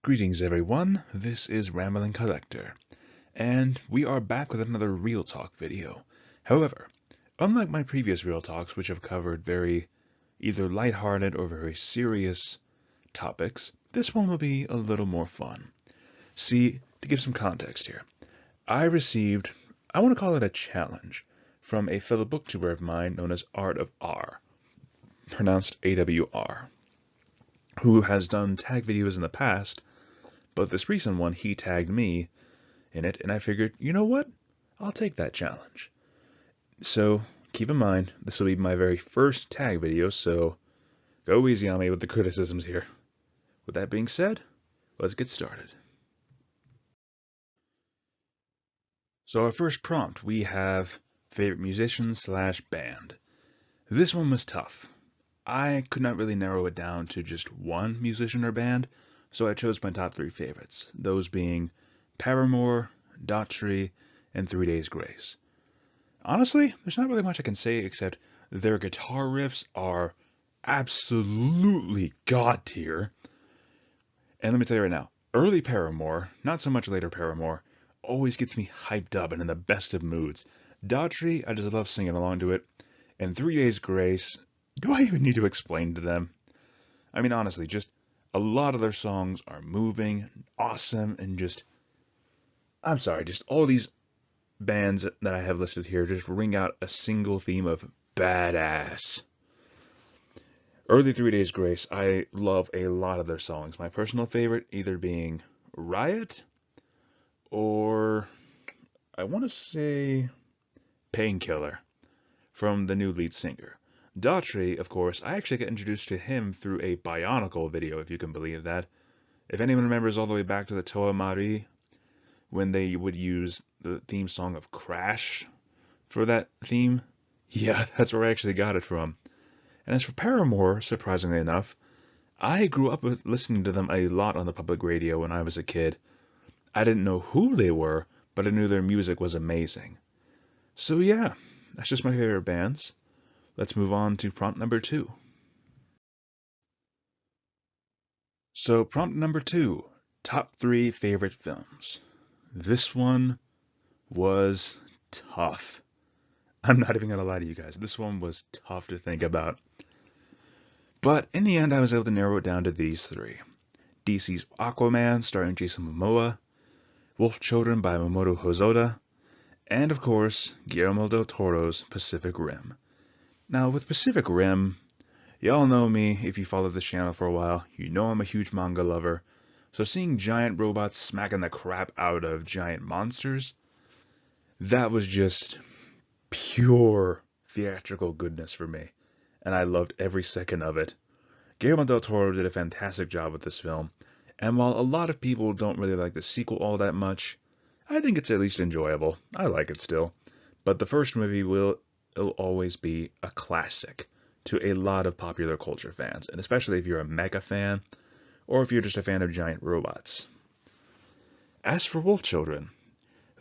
Greetings everyone, this is Rambling Collector, and we are back with another Real Talk video. However, unlike my previous Real Talks, which have covered very either lighthearted or very serious topics, this one will be a little more fun. See, to give some context here, I received, I want to call it a challenge, from a fellow booktuber of mine known as Art of R, pronounced AWR, who has done tag videos in the past. But this recent one, he tagged me in it, and I figured, you know what? I'll take that challenge. So, keep in mind, this will be my very first tag video, so go easy on me with the criticisms here. With that being said, let's get started. So our first prompt, we have favorite musician slash band. This one was tough. I could not really narrow it down to just one musician or band, so I chose my top three favorites, those being Paramore, Daughtry, and 3 Days Grace. Honestly, there's not really much I can say except their guitar riffs are absolutely god tier. And let me tell you right now, early Paramore, not so much later Paramore, always gets me hyped up and in the best of moods. Daughtry, I just love singing along to it. And 3 Days Grace, do I even need to explain to them? I mean, honestly, just a lot of their songs are moving, awesome, and just, I'm sorry, just all these bands that I have listed here just ring out a single theme of badass. Early 3 Days Grace, I love a lot of their songs. My personal favorite either being Riot or I want to say Painkiller from the new lead singer. Daughtry, of course, I actually got introduced to him through a Bionicle video, if you can believe that. If anyone remembers all the way back to the Toa Marie, when they would use the theme song of Crash for that theme, yeah, that's where I actually got it from. And as for Paramore, surprisingly enough, I grew up with listening to them a lot on the public radio when I was a kid. I didn't know who they were, but I knew their music was amazing. So yeah, that's just my favorite bands. Let's move on to prompt number 2. So prompt number 2, top 3 favorite films. This one was tough. I'm not even gonna lie to you guys. This one was tough to think about. But in the end, I was able to narrow it down to these 3. DC's Aquaman, starring Jason Momoa, Wolf Children by Mamoru Hosoda, and of course, Guillermo del Toro's Pacific Rim. Now, with Pacific Rim, y'all know me, if you follow this channel for a while, you know I'm a huge manga lover, so seeing giant robots smacking the crap out of giant monsters, that was just pure theatrical goodness for me, and I loved every second of it. Guillermo del Toro did a fantastic job with this film, and while a lot of people don't really like the sequel all that much, I think it's at least enjoyable. I like it still, but the first movie will always be a classic to a lot of popular culture fans, and especially if you're a mecha fan, or if you're just a fan of giant robots. As for Wolf Children,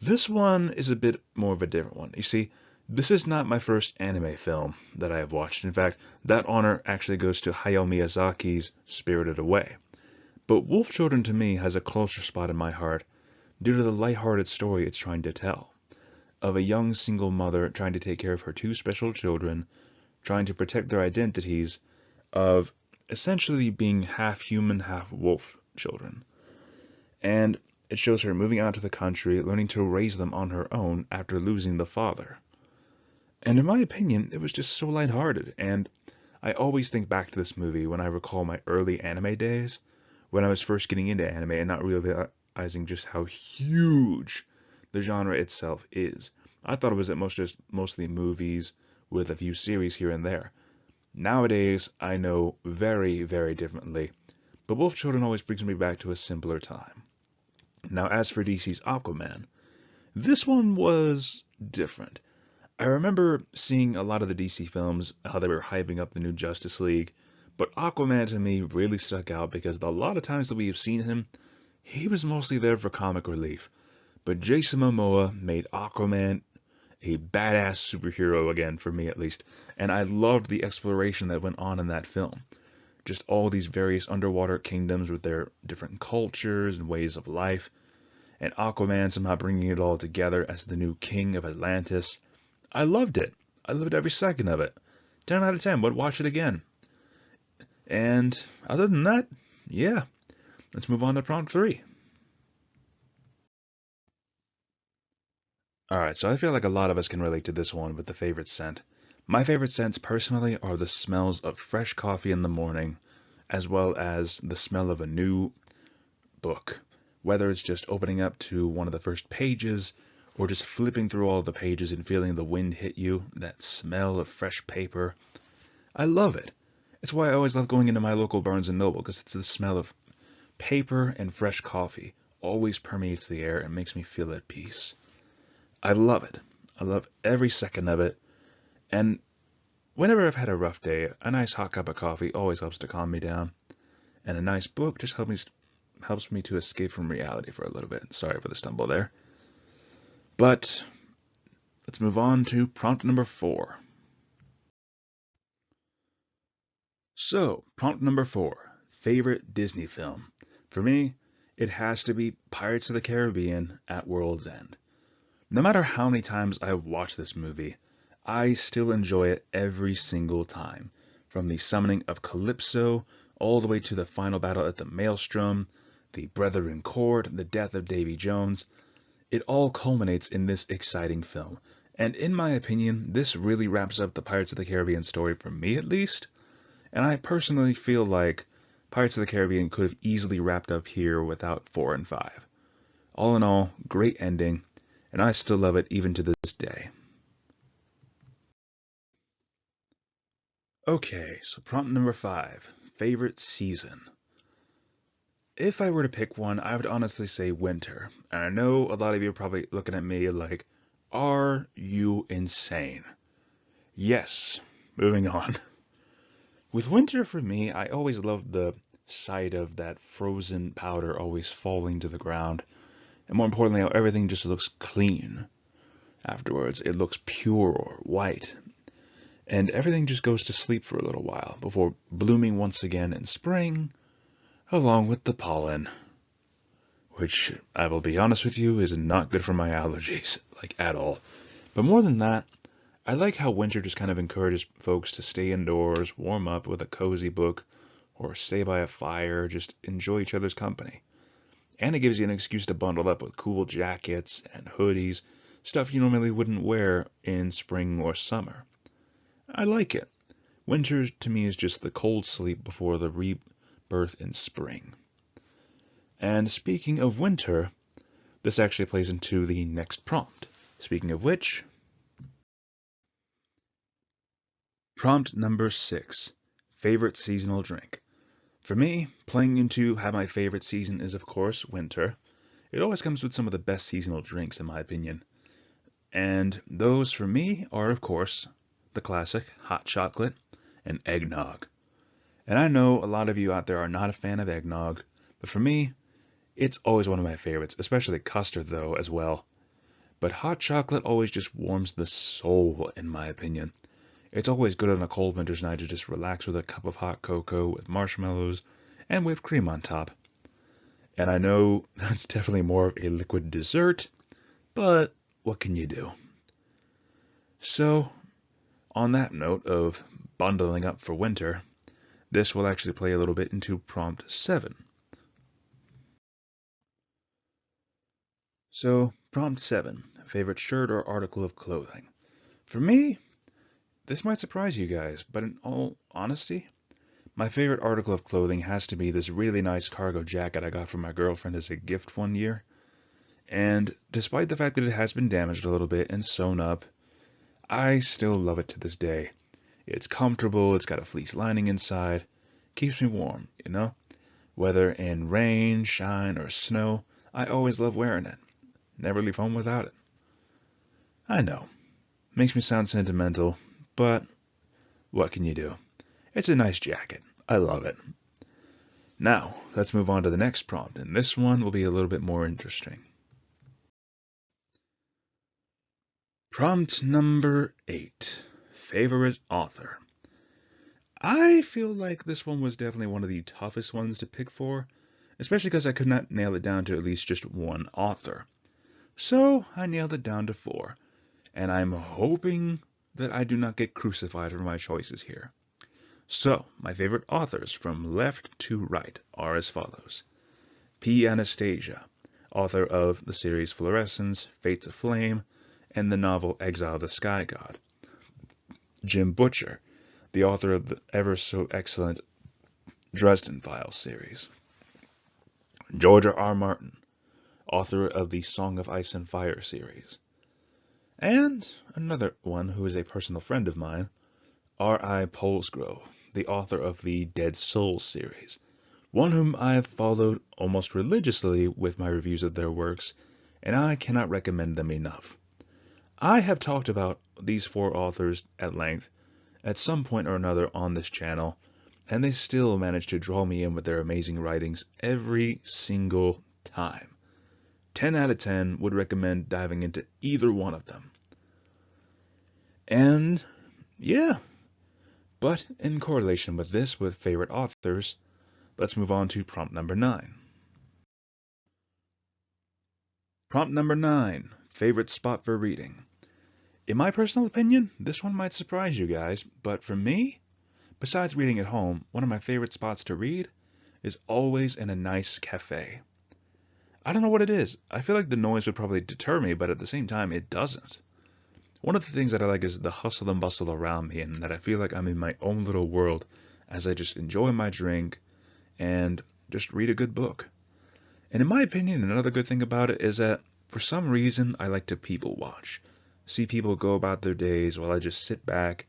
this one is a bit more of a different one. You see, this is not my first anime film that I have watched. In fact, that honor actually goes to Hayao Miyazaki's Spirited Away. But Wolf Children to me has a closer spot in my heart due to the lighthearted story it's trying to tell, of a young single mother trying to take care of her 2 special children, trying to protect their identities of essentially being half human, half wolf children. And it shows her moving out to the country, learning to raise them on her own after losing the father. And in my opinion, it was just so lighthearted, and I always think back to this movie when I recall my early anime days, when I was first getting into anime and not realizing just how huge the genre itself is. I thought it was mostly movies with a few series here and there. Nowadays, I know very, very differently, but Wolf Children always brings me back to a simpler time. Now, as for DC's Aquaman, this one was different. I remember seeing a lot of the DC films, how they were hyping up the new Justice League, but Aquaman to me really stuck out because a lot of times that we have seen him, he was mostly there for comic relief. But Jason Momoa made Aquaman a badass superhero again, for me at least, and I loved the exploration that went on in that film. just all these various underwater kingdoms with their different cultures and ways of life, and Aquaman somehow bringing it all together as the new king of Atlantis. I loved it. I loved every second of it. 10 out of 10. Would watch it again. And other than that, yeah, let's move on to prompt 3. Alright, so I feel like a lot of us can relate to this one with the favorite scent. My favorite scents personally are the smells of fresh coffee in the morning, as well as the smell of a new book. Whether it's just opening up to one of the first pages, or just flipping through all the pages and feeling the wind hit you, that smell of fresh paper. I love it. It's why I always love going into my local Barnes & Noble, because it's the smell of paper and fresh coffee always permeates the air and makes me feel at peace. I love it. I love every second of it. And whenever I've had a rough day, a nice hot cup of coffee always helps to calm me down. And a nice book just helps me to escape from reality for a little bit. Sorry for the stumble there. But let's move on to prompt number 4. So, prompt number 4. Favorite Disney film? For me, it has to be Pirates of the Caribbean at World's End. No matter how many times I've watched this movie, I still enjoy it every single time. From the summoning of Calypso, all the way to the final battle at the Maelstrom, the Brethren Court, the death of Davy Jones, it all culminates in this exciting film. And in my opinion, this really wraps up the Pirates of the Caribbean story for me at least. And I personally feel like Pirates of the Caribbean could have easily wrapped up here without 4 and 5. All in all, great ending, and I still love it even to this day. Okay, so prompt number 5. Favorite season? If I were to pick one, I would honestly say winter. And I know a lot of you are probably looking at me like, are you insane? Yes, moving on. With winter for me, I always loved the sight of that frozen powder always falling to the ground. And more importantly, how everything just looks clean. Afterwards, it looks pure or white. And everything just goes to sleep for a little while before blooming once again in spring, along with the pollen. Which, I will be honest with you, is not good for my allergies, like at all. But more than that, I like how winter just kind of encourages folks to stay indoors, warm up with a cozy book, or stay by a fire, just enjoy each other's company. And it gives you an excuse to bundle up with cool jackets and hoodies, stuff you normally wouldn't wear in spring or summer. I like it. Winter to me is just the cold sleep before the rebirth in spring. And speaking of winter, this actually plays into the next prompt. Speaking of which, prompt number 6. Favorite seasonal drink? For me, playing into how my favorite season is of course winter, it always comes with some of the best seasonal drinks in my opinion. And those for me are of course the classic hot chocolate and eggnog. And I know a lot of you out there are not a fan of eggnog, but for me, it's always one of my favorites, especially custard though as well. But hot chocolate always just warms the soul in my opinion. It's always good on a cold winter's night to just relax with a cup of hot cocoa with marshmallows and whipped cream on top. And I know that's definitely more of a liquid dessert, but what can you do? So, on that note of bundling up for winter, this will actually play a little bit into prompt 7. So, prompt 7, favorite shirt or article of clothing. For me, this might surprise you guys, but in all honesty, my favorite article of clothing has to be this really nice cargo jacket I got from my girlfriend as a gift one year. And despite the fact that it has been damaged a little bit and sewn up, I still love it to this day. It's comfortable, it's got a fleece lining inside, keeps me warm, you know? Whether in rain, shine, or snow, I always love wearing it. Never leave home without it. I know, makes me sound sentimental, but what can you do? It's a nice jacket. I love it. Now, let's move on to the next prompt, and this one will be a little bit more interesting. Prompt number 8. Favorite author? I feel like this one was definitely one of the toughest ones to pick for, especially because I could not nail it down to at least just one author. So I nailed it down to four, and I'm hoping that I do not get crucified for my choices here. So, my favorite authors from left to right are as follows. P. Anastasia, author of the series Fluorescence, Fates of Flame, and the novel Exile of the Sky God. Jim Butcher, the author of the ever so excellent Dresden Files series. George R. Martin, author of the Song of Ice and Fire series. And another one who is a personal friend of mine, R.I. Polsgrove, the author of the Dead Souls series, one whom I have followed almost religiously with my reviews of their works, and I cannot recommend them enough. I have talked about these four authors at length at some point or another on this channel, and they still manage to draw me in with their amazing writings every single time. 10 out of 10 would recommend diving into either one of them. And yeah, but in correlation with this, with favorite authors, let's move on to prompt number 9. Prompt number 9, favorite spot for reading. In my personal opinion, this one might surprise you guys, but for me, besides reading at home, one of my favorite spots to read is always in a nice cafe. I don't know what it is. I feel like the noise would probably deter me, but at the same time, it doesn't. One of the things that I like is the hustle and bustle around me, and that I feel like I'm in my own little world as I just enjoy my drink and just read a good book. And in my opinion, another good thing about it is that for some reason I like to people watch. See people go about their days while I just sit back,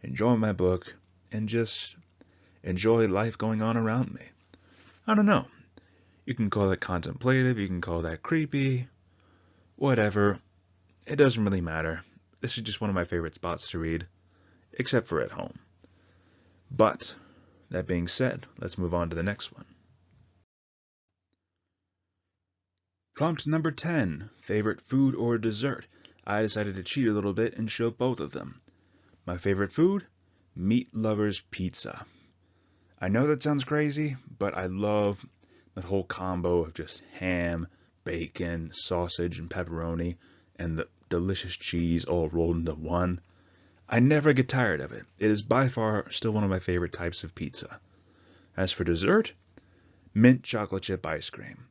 enjoy my book, and just enjoy life going on around me. I don't know. You can call it contemplative, you can call that creepy, whatever. It doesn't really matter. This is just one of my favorite spots to read, except for at home. But, that being said, let's move on to the next one. Prompt number 10, favorite food or dessert. I decided to cheat a little bit and show both of them. My favorite food? Meat Lover's Pizza. I know that sounds crazy, but I love that whole combo of just ham, bacon, sausage, and pepperoni, and the delicious cheese all rolled into one. I never get tired of it. It is by far still one of my favorite types of pizza. As for dessert, mint chocolate chip ice cream.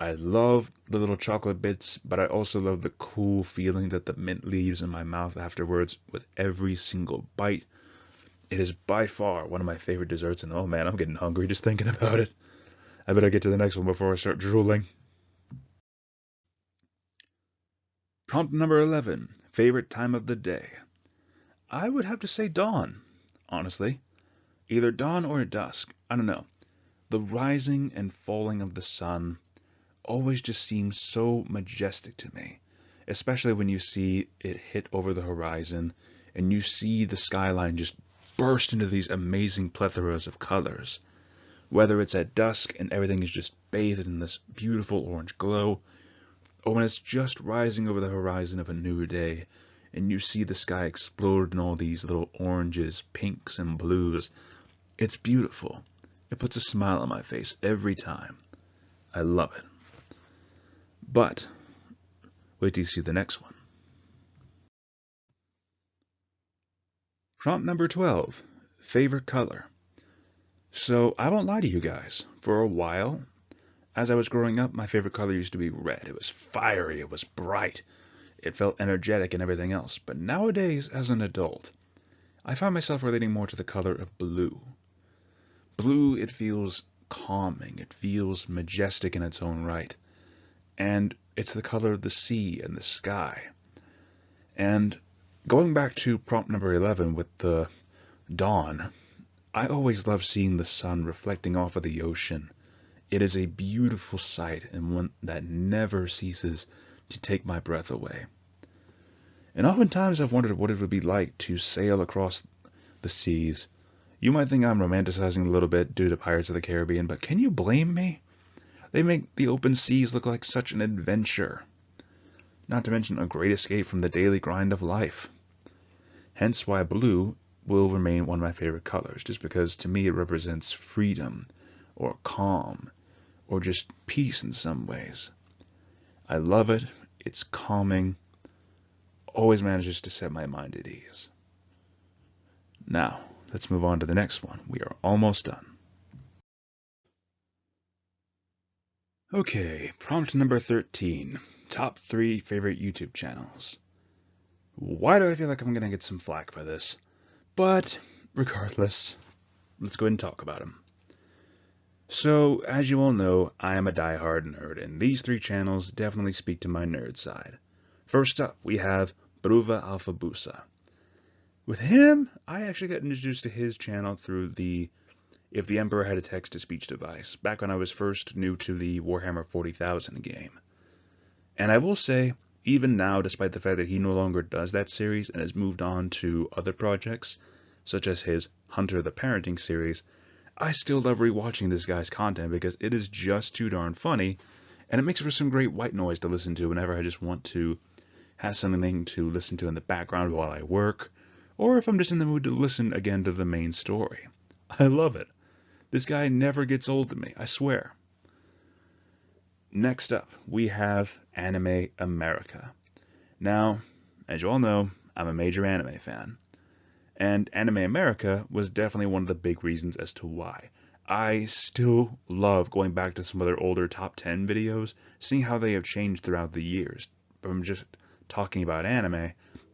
I love the little chocolate bits, but I also love the cool feeling that the mint leaves in my mouth afterwards with every single bite. It is by far one of my favorite desserts, and oh man, I'm getting hungry just thinking about it. I better get to the next one before I start drooling. Prompt number 11, favorite time of the day. I would have to say dawn, honestly. Either dawn or dusk, I don't know. The rising and falling of the sun always just seems so majestic to me, especially when you see it hit over the horizon and you see the skyline just burst into these amazing plethoras of colors. Whether it's at dusk and everything is just bathed in this beautiful orange glow, or when it's just rising over the horizon of a new day and you see the sky explode in all these little oranges, pinks, and blues, it's beautiful. It puts a smile on my face every time. I love it. But, wait till you see the next one. Prompt number 12, favorite color. So, I won't lie to you guys. For a while, as I was growing up, my favorite color used to be red. It was fiery, it was bright, it felt energetic and everything else. But nowadays, as an adult, I find myself relating more to the color of blue. Blue, it feels calming, it feels majestic in its own right. And it's the color of the sea and the sky. And going back to prompt number 11 with the dawn, I always love seeing the sun reflecting off of the ocean. It is a beautiful sight and one that never ceases to take my breath away. And oftentimes I've wondered what it would be like to sail across the seas. You might think I'm romanticizing a little bit due to Pirates of the Caribbean, but can you blame me? They make the open seas look like such an adventure. Not to mention a great escape from the daily grind of life. Hence why blue will remain one of my favorite colors, just because to me it represents freedom, or calm, or just peace in some ways. I love it. It's calming. Always manages to set my mind at ease. Now, let's move on to the next one. We are almost done. Okay, prompt number 13. Top 3 favorite YouTube channels. Why do I feel like I'm going to get some flack for this? But, regardless, let's go ahead and talk about them. So, as you all know, I am a die-hard nerd, and these 3 channels definitely speak to my nerd side. First up, we have Bruva Alphabusa. With him, I actually got introduced to his channel through the If the Emperor Had a Text-to-Speech Device, back when I was first new to the Warhammer 40,000 game. And I will say, even now, despite the fact that he no longer does that series and has moved on to other projects, such as his Hunter the Parenting series, I still love rewatching this guy's content because it is just too darn funny, and it makes for some great white noise to listen to whenever I just want to have something to listen to in the background while I work, or if I'm just in the mood to listen again to the main story. I love it. This guy never gets old to me, I swear. Next up, we have Anime America. Now, as you all know, I'm a major anime fan. And Anime America was definitely one of the big reasons as to why. I still love going back to some of their older top 10 videos, seeing how they have changed throughout the years, from just talking about anime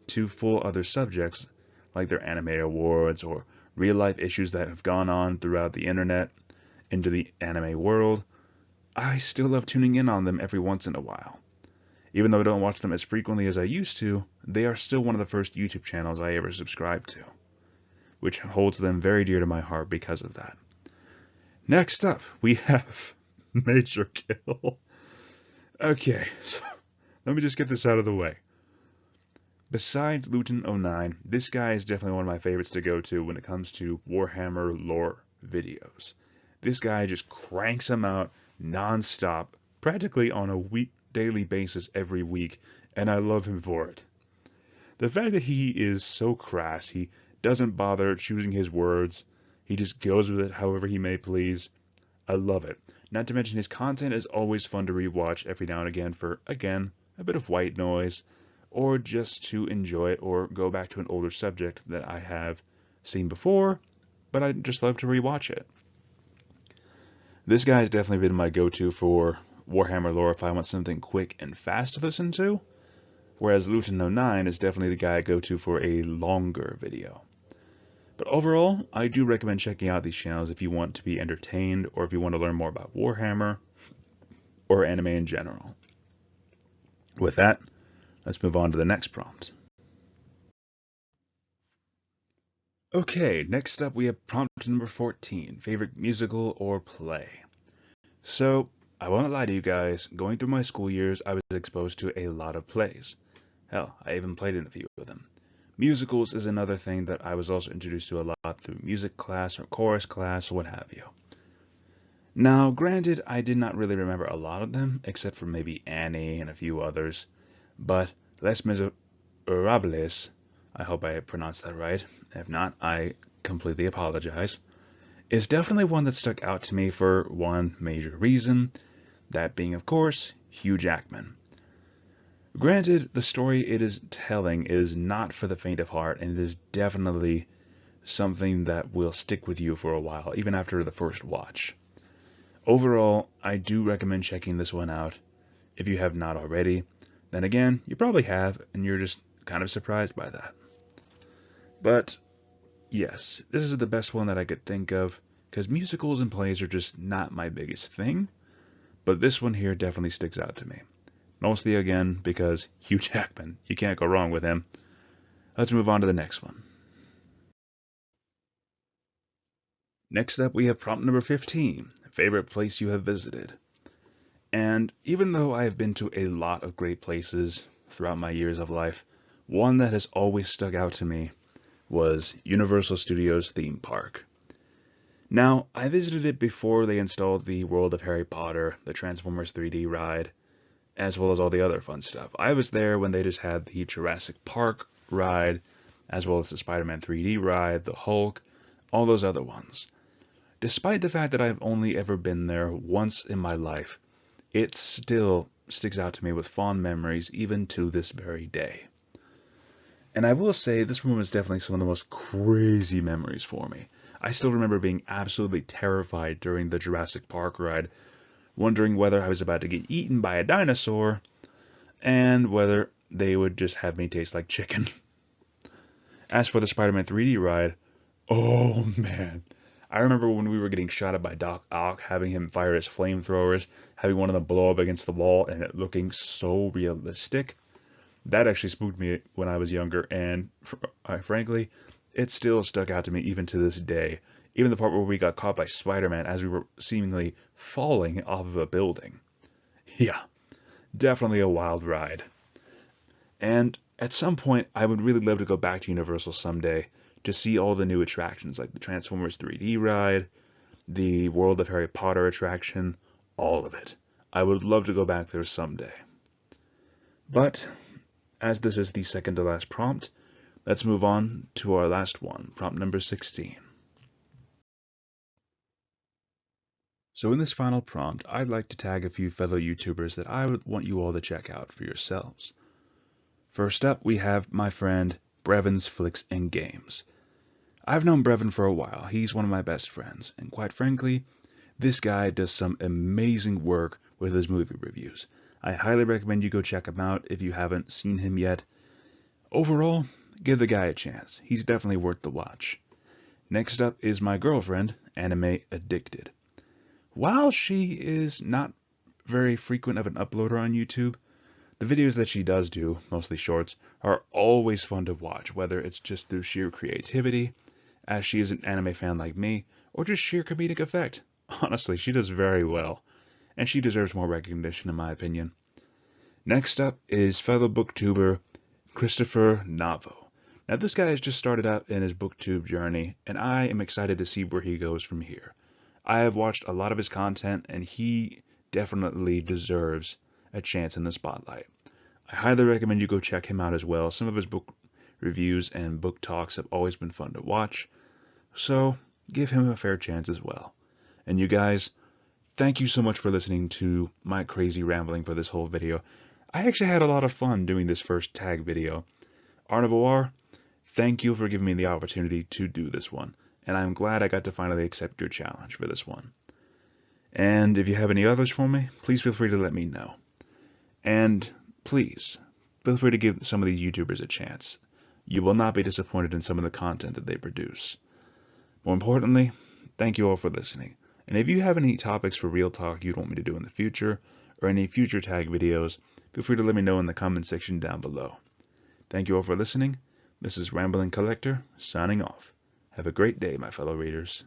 to full other subjects like their anime awards or real life issues that have gone on throughout the internet into the anime world. I still love tuning in on them every once in a while. Even though I don't watch them as frequently as I used to, they are still one of the first YouTube channels I ever subscribed to, which holds them very dear to my heart because of that. Next up, we have Major Kill. Okay, so let me just get this out of the way. Besides Luton09, this guy is definitely one of my favorites to go to when it comes to Warhammer lore videos. This guy just cranks them out non-stop, practically on a daily basis every week, and I love him for it. The fact that he is so crass, he doesn't bother choosing his words, he just goes with it however he may please. I love it. Not to mention his content is always fun to rewatch every now and again for, again, a bit of white noise, or just to enjoy it or go back to an older subject that I have seen before, but I just love to rewatch it. This guy has definitely been my go-to for Warhammer lore if I want something quick and fast to listen to, whereas Luton09 is definitely the guy I go to for a longer video. But overall, I do recommend checking out these channels if you want to be entertained or if you want to learn more about Warhammer or anime in general. With that, let's move on to the next prompt. Okay, next up we have prompt number 14, favorite musical or play. So, I won't lie to you guys, going through my school years, I was exposed to a lot of plays. Hell, I even played in a few of them. Musicals is another thing that I was also introduced to a lot through music class or chorus class or what have you. Now, granted, I did not really remember a lot of them, except for maybe Annie and a few others, but Les Miserables, I hope I pronounced that right, if not, I completely apologize, is definitely one that stuck out to me for one major reason, that being, of course, Hugh Jackman. Granted, the story it is telling is not for the faint of heart, and it is definitely something that will stick with you for a while, even after the first watch. Overall, I do recommend checking this one out if you have not already. Then again, you probably have, and you're just kind of surprised by that. But yes, this is the best one that I could think of, because musicals and plays are just not my biggest thing, but this one here definitely sticks out to me. Mostly, again, because Hugh Jackman, you can't go wrong with him. Let's move on to the next one. Next up, we have prompt number 15, favorite place you have visited. And even though I have been to a lot of great places throughout my years of life, one that has always stuck out to me was Universal Studios theme park. Now, I visited it before they installed the World of Harry Potter, the Transformers 3D ride, as well as all the other fun stuff. I was there when they just had the Jurassic Park ride, as well as the Spider-Man 3D ride, the Hulk, all those other ones. Despite the fact that I've only ever been there once in my life, it still sticks out to me with fond memories even to this very day. And I will say this room is definitely some of the most crazy memories for me. I still remember being absolutely terrified during the Jurassic Park ride, wondering whether I was about to get eaten by a dinosaur and whether they would just have me taste like chicken. As for the Spider-Man 3D ride, oh man. I remember when we were getting shot at by Doc Ock, having him fire his flamethrowers, having one of them blow up against the wall, and it looking so realistic. That actually spooked me when I was younger, and frankly, it still stuck out to me even to this day. Even the part where we got caught by Spider-Man as we were seemingly falling off of a building. Yeah, definitely a wild ride. And at some point, I would really love to go back to Universal someday to see all the new attractions, like the Transformers 3D ride, the World of Harry Potter attraction, all of it. I would love to go back there someday. But, as this is the second to last prompt, let's move on to our last one, prompt number 16. So in this final prompt, I'd like to tag a few fellow YouTubers that I would want you all to check out for yourselves. First up, we have my friend Brevin's Flicks and Games. I've known Brevin for a while. He's one of my best friends, and quite frankly, this guy does some amazing work with his movie reviews. I highly recommend you go check him out if you haven't seen him yet. Overall, give the guy a chance. He's definitely worth the watch. Next up is my girlfriend, Anime Addicted. While she is not very frequent of an uploader on YouTube, the videos that she does do, mostly shorts, are always fun to watch, whether it's just through sheer creativity, as she is an anime fan like me, or just sheer comedic effect. Honestly, she does very well, and she deserves more recognition in my opinion. Next up is fellow booktuber Christopher Navo. Now this guy has just started out in his booktube journey, and I am excited to see where he goes from here. I have watched a lot of his content, and he definitely deserves a chance in the spotlight. I highly recommend you go check him out as well. Some of his book reviews and book talks have always been fun to watch, so give him a fair chance as well. And you guys, thank you so much for listening to my crazy rambling for this whole video. I actually had a lot of fun doing this first tag video. Arnaboar, thank you for giving me the opportunity to do this one, and I'm glad I got to finally accept your challenge for this one. And if you have any others for me, please feel free to let me know. And please, feel free to give some of these YouTubers a chance. You will not be disappointed in some of the content that they produce. More importantly, thank you all for listening. And if you have any topics for Real Talk you'd want me to do in the future, or any future tag videos, feel free to let me know in the comment section down below. Thank you all for listening. This is Rambling Collector, signing off. Have a great day, my fellow readers.